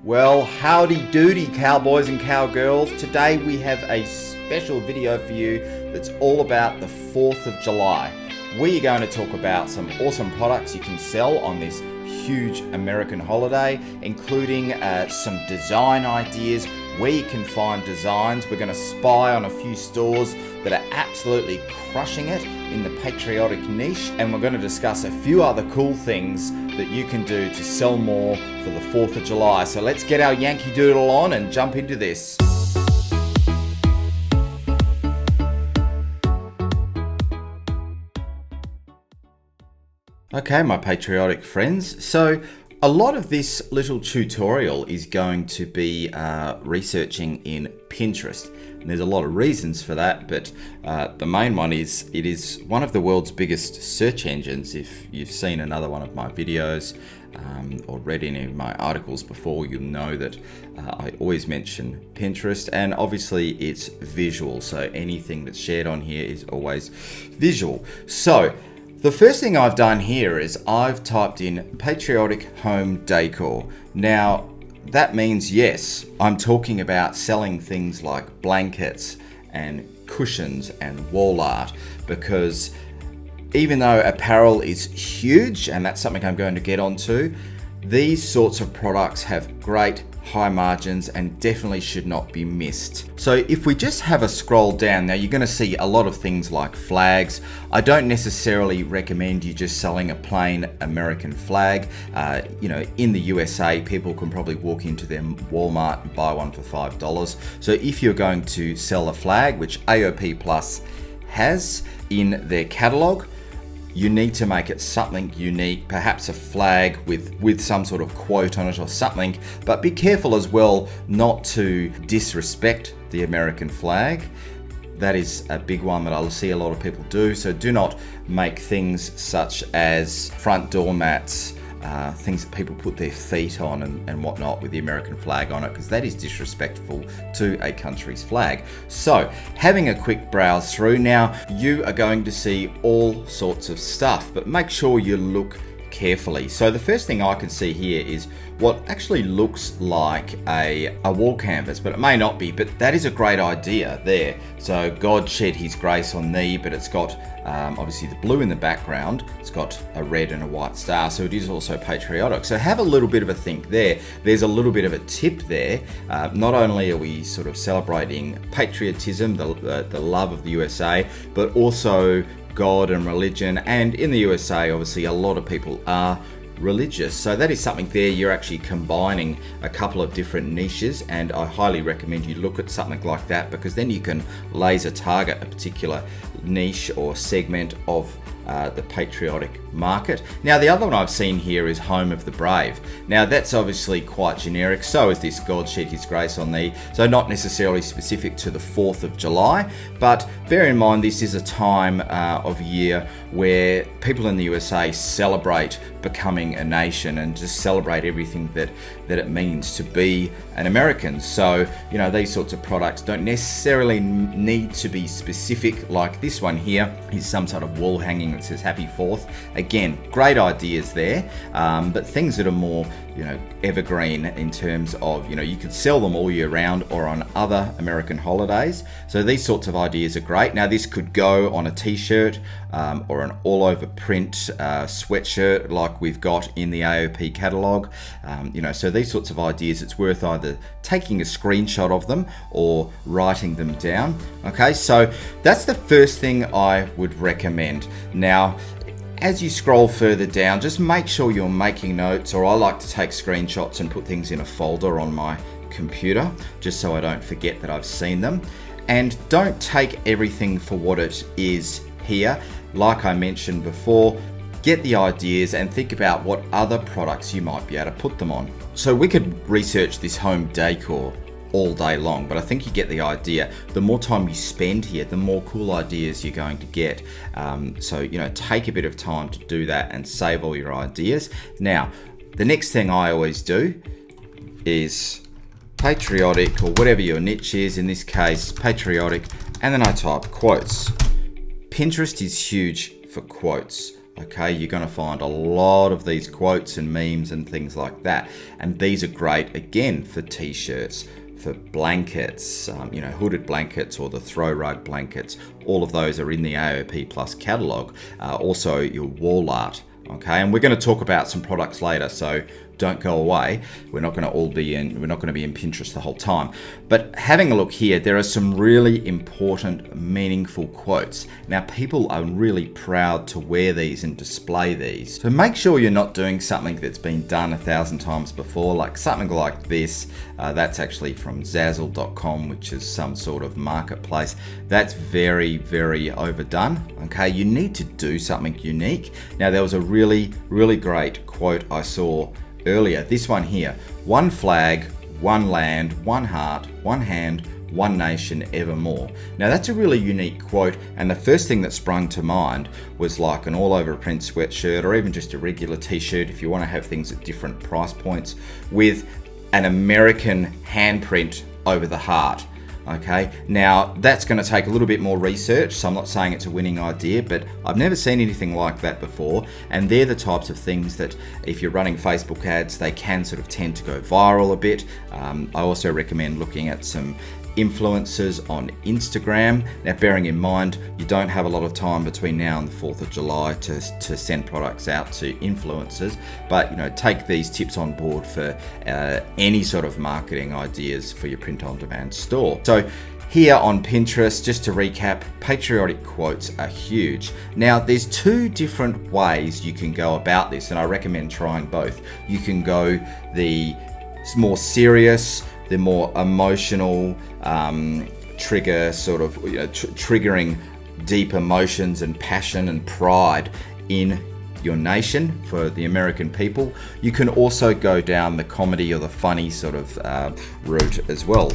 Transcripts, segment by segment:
Well, howdy doody cowboys and cowgirls. Today we have a special video for you that's all about the 4th of July. We are going to talk about some awesome products you can sell on this huge American holiday, including some design ideas, where you can find designs. We're going to spy on a few stores that are absolutely crushing it in the patriotic niche, and we're going to discuss a few other cool things that you can do to sell more for the 4th of July. So let's get our Yankee Doodle on and jump into this. Okay, my patriotic friends. So a lot of this little tutorial is going to be researching in Pinterest. And there's a lot of reasons for that, but the main one is it is one of the world's biggest search engines. If you've seen another one of my videos or read any of my articles before, you'll know that I always mention Pinterest, and obviously it's visual. So anything that's shared on here is always visual. So the first thing I've done here is I've typed in patriotic home decor. Now, that means, yes, I'm talking about selling things like blankets and cushions and wall art, because even though apparel is huge, and that's something I'm going to get onto, these sorts of products have great high margins and definitely should not be missed. So if we just have a scroll down, now you're going to see a lot of things like flags. I don't necessarily recommend you just selling a plain American flag. In the USA, people can probably walk into their Walmart and buy one for $5. So if you're going to sell a flag, which AOP Plus has in their catalog, you need to make it something unique, perhaps a flag with some sort of quote on it or something, but be careful as well not to disrespect the American flag. That is a big one that I'll see a lot of people do. So do not make things such as front door mats, things that people put their feet on and whatnot with the American flag on it, because that is disrespectful to a country's flag. So having a quick browse through, now you are going to see all sorts of stuff, but make sure you look carefully. So the first thing I can see here is what actually looks like a wall canvas, but it may not be, but that is a great idea there. So God shed his grace on thee, but it's got obviously the blue in the background, it's got a red and a white star, so it is also patriotic. So have a little bit of a think there. There's a little bit of a tip there. Not only are we sort of celebrating patriotism, the love of the USA, but also God and religion. And in the USA, obviously, a lot of people are religious. So that is something there. You're actually combining a couple of different niches, and I highly recommend you look at something like that, because then you can laser target a particular niche or segment of the patriotic market. Now, the other one I've seen here is Home of the Brave. Now, that's obviously quite generic. So is this God shed his grace on thee. So not necessarily specific to the 4th of July, but bear in mind this is a time of year where people in the USA celebrate becoming a nation and just celebrate everything that it means to be an American. So, these sorts of products don't necessarily need to be specific. Like this one here is some sort of wall hanging that says Happy 4th. Again, great ideas there, but things that are more, evergreen in terms of, you could sell them all year round or on other American holidays. So these sorts of ideas are great. Now, this could go on a t-shirt or an all-over print sweatshirt like we've got in the AOP catalog. So these sorts of ideas, it's worth either taking a screenshot of them or writing them down. Okay, so that's the first thing I would recommend. Now, as you scroll further down, just make sure you're making notes, or I like to take screenshots and put things in a folder on my computer, just so I don't forget that I've seen them. And don't take everything for what it is here. Like I mentioned before, get the ideas and think about what other products you might be able to put them on. So we could research this home decor all day long, but I think you get the idea. The more time you spend here, the more cool ideas you're going to get. So take a bit of time to do that and save all your ideas. Now, the next thing I always do is patriotic, or whatever your niche is, in this case patriotic, and then I type quotes. Pinterest is huge for quotes. Okay, you're going to find a lot of these quotes and memes and things like that. And these are great, again, for t-shirts, for blankets, hooded blankets or the throw rug blankets. All of those are in the AOP Plus catalog. Also your wall art. Okay, and we're going to talk about some products later, so don't go away. We're not going to be in Pinterest the whole time. But having a look here, there are some really important, meaningful quotes. Now, people are really proud to wear these and display these. So make sure you're not doing something that's been done 1,000 times before, like something like this. That's actually from Zazzle.com, which is some sort of marketplace. That's very, very overdone. Okay, you need to do something unique. Now, there was a really, really great quote I saw earlier. This one here: one flag, one land, one heart, one hand, one nation, evermore. Now that's a really unique quote, and the first thing that sprung to mind was like an all over print sweatshirt, or even just a regular t-shirt if you want to have things at different price points, with an American handprint over the heart. Okay, now that's going to take a little bit more research, so I'm not saying it's a winning idea, but I've never seen anything like that before, and they're the types of things that if you're running Facebook ads, they can sort of tend to go viral a bit. I also recommend looking at some influencers on Instagram. Now, bearing in mind, you don't have a lot of time between now and the 4th of July to send products out to influencers, but take these tips on board for any sort of marketing ideas for your print-on-demand store. So here on Pinterest, just to recap, patriotic quotes are huge. Now, there's two different ways you can go about this, and I recommend trying both. You can go the more serious, the more emotional, trigger sort of triggering deep emotions and passion and pride in your nation for the American people. You can also go down the comedy or the funny sort of route as well.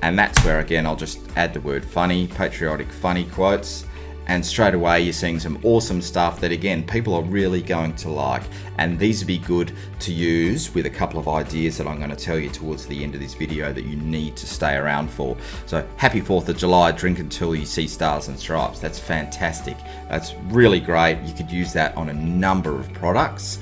And that's where, again, I'll just add the word funny, patriotic funny quotes. And straight away you're seeing some awesome stuff that, again, people are really going to like. And these would be good to use with a couple of ideas that I'm going to tell you towards the end of this video that you need to stay around for. So happy 4th of July, drink until you see stars and stripes. That's fantastic. That's really great. You could use that on a number of products,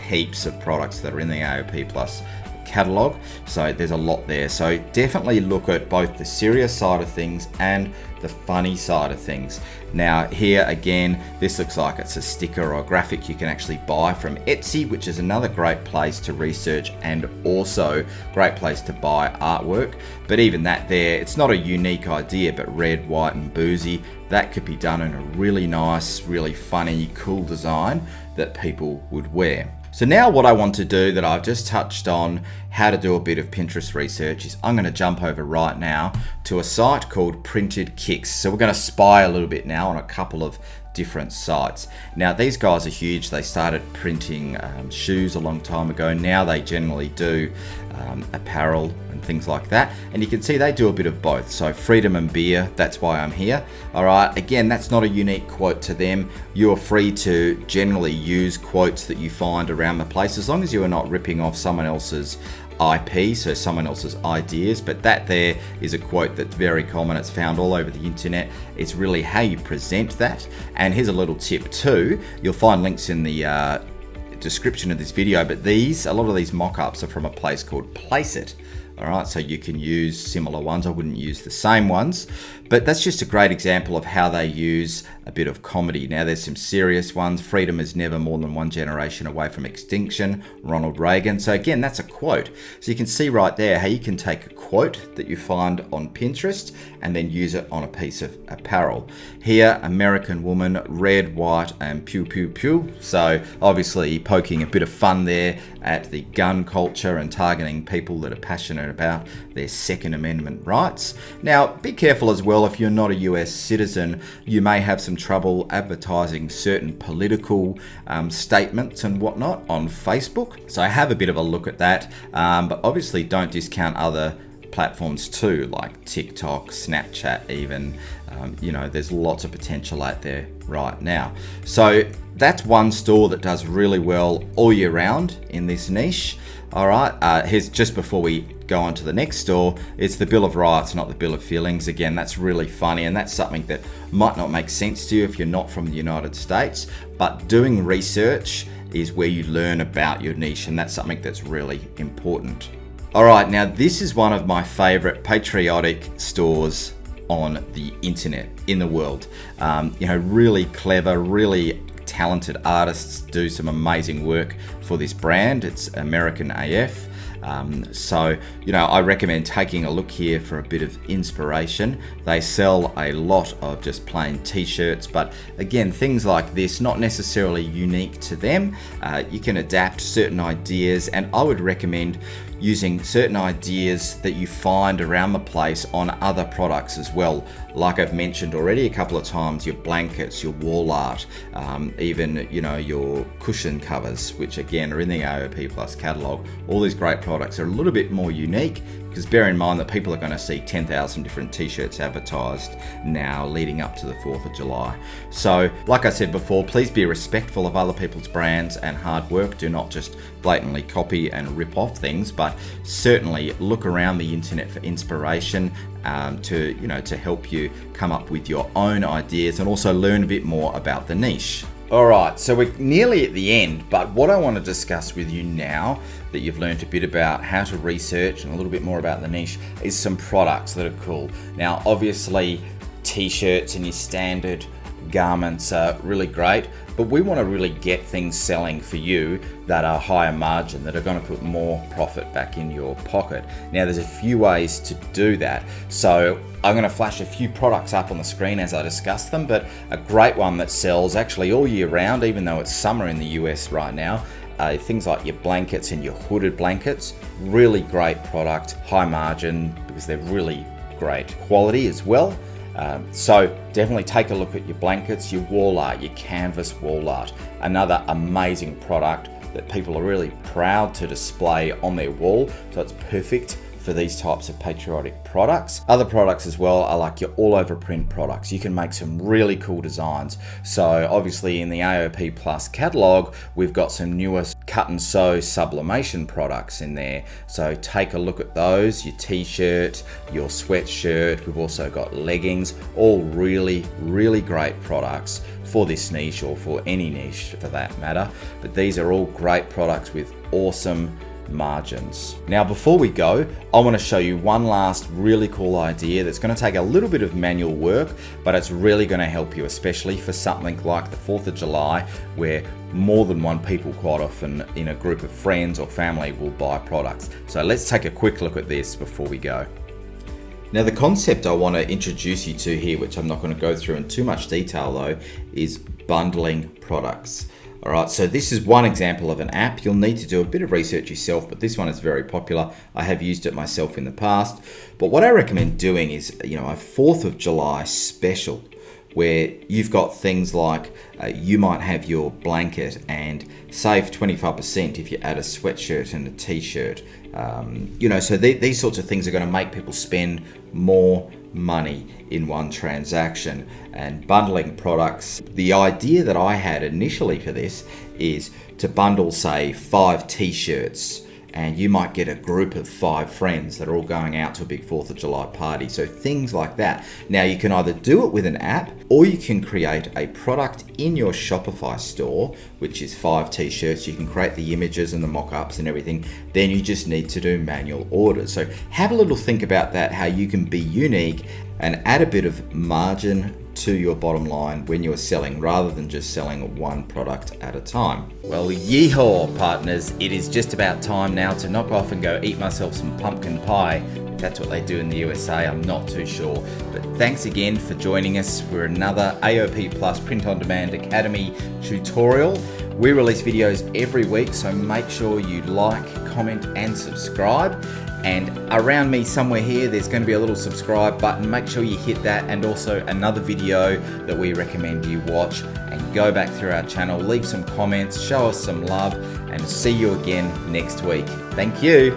heaps of products that are in the AOP Plus catalog. So there's a lot there. So definitely look at both the serious side of things and the funny side of things. Now here again, this looks like it's a sticker or graphic you can actually buy from Etsy, which is another great place to research and also great place to buy artwork. But even that there, it's not a unique idea, but red, white and boozy, that could be done in a really nice, really funny, cool design that people would wear. So now what I want to do, that I've just touched on how to do a bit of Pinterest research, is I'm going to jump over right now to a site called Printed Kicks. So we're going to spy a little bit now on a couple of different sites. Now these guys are huge. They started printing shoes a long time ago. Now they generally do apparel and things like that, and you can see they do a bit of both. So freedom and beer, that's why I'm here. All right, again, that's not a unique quote to them. You are free to generally use quotes that you find around the place, as long as you are not ripping off someone else's IP, so someone else's ideas. But that there is a quote that's very common. It's found all over the internet. It's really how you present that. And here's a little tip too. You'll find links in the description of this video, but a lot of these mock-ups are from a place called PlaceIt. All right, so you can use similar ones. I wouldn't use the same ones, but that's just a great example of how they use a bit of comedy. Now there's some serious ones. Freedom is never more than one generation away from extinction, Ronald Reagan. So again, that's a quote. So you can see right there how you can take a quote that you find on Pinterest and then use it on a piece of apparel. Here, American woman, red, white, and pew, pew, pew. So obviously poking a bit of fun there at the gun culture and targeting people that are passionate about their Second Amendment rights. Now, be careful as well, if you're not a US citizen, you may have some trouble advertising certain political statements and whatnot on Facebook. So have a bit of a look at that, but obviously don't discount other platforms too, like TikTok, Snapchat even. There's lots of potential out there right now. So that's one store that does really well all year round in this niche. All right, here's just before we go on to the next store, it's the Bill of Rights, not the Bill of Feelings. Again, that's really funny, and that's something that might not make sense to you if you're not from the United States, but doing research is where you learn about your niche, and that's something that's really important. All right, now this is one of my favorite patriotic stores on the internet in the world. Really clever, really talented artists do some amazing work for this brand. It's American AF. I recommend taking a look here for a bit of inspiration. They sell a lot of just plain t-shirts, but again, things like this, not necessarily unique to them. You can adapt certain ideas, and I would recommend using certain ideas that you find around the place on other products as well. Like I've mentioned already a couple of times, your blankets, your wall art, even your cushion covers, which again are in the AOP Plus catalog. All these great products are a little bit more unique, because bear in mind that people are going to see 10,000 different t-shirts advertised now leading up to the 4th of July. So like I said before, please be respectful of other people's brands and hard work. Do not just blatantly copy and rip off things, but certainly look around the internet for inspiration to help you come up with your own ideas and also learn a bit more about the niche. All right, so we're nearly at the end, but what I want to discuss with you now that you've learned a bit about how to research and a little bit more about the niche is some products that are cool. Now, obviously, t-shirts and your standard garments are really great, but we want to really get things selling for you that are higher margin, that are going to put more profit back in your pocket. Now, there's a few ways to do that. So I'm going to flash a few products up on the screen as I discuss them, but a great one that sells actually all year round, even though it's summer in the US right now, things like your blankets and your hooded blankets. Really great product, high margin, because they're really great quality as well. So definitely take a look at your blankets, your wall art, your canvas wall art. Another amazing product that people are really proud to display on their wall. So it's perfect for these types of patriotic products. Other products as well are like your all over print products. You can make some really cool designs. So obviously in the AOP Plus catalog, we've got some newest cut and sew sublimation products in there. So take a look at those, your t-shirt, your sweatshirt. We've also got leggings, all really, really great products for this niche, or for any niche for that matter. But these are all great products with awesome margins. Now, before we go, I want to show you one last really cool idea that's going to take a little bit of manual work, but it's really going to help you, especially for something like the 4th of July, where more than one people quite often in a group of friends or family will buy products. So let's take a quick look at this before we go. Now, the concept I want to introduce you to here, which I'm not going to go through in too much detail though, is bundling products. All right, so this is one example of an app. You'll need to do a bit of research yourself, but this one is very popular. I have used it myself in the past. But what I recommend doing is, a 4th of July special, where you've got things like you might have your blanket and save 25% if you add a sweatshirt and a t-shirt. So these sorts of things are going to make people spend more money in one transaction. And bundling products, the idea that I had initially for this is to bundle, say, 5 t-shirts, and you might get a group of 5 friends that are all going out to a big 4th of July party. So things like that. Now, you can either do it with an app, or you can create a product in your Shopify store, which is 5 t-shirts. You can create the images and the mock-ups and everything. Then you just need to do manual orders. So have a little think about that, how you can be unique and add a bit of margin to your bottom line when you're selling, rather than just selling one product at a time. Well, yeehaw, partners, it is just about time now to knock off and go eat myself some pumpkin pie. If that's what they do in the USA, I'm not too sure. But thanks again for joining us for another AOP Plus Print on Demand Academy tutorial. We release videos every week, so make sure you like, comment and subscribe. And around me somewhere here, there's going to be a little subscribe button. Make sure you hit that, and also another video that we recommend you watch. And go back through our channel, leave some comments, show us some love, and see you again next week. Thank you.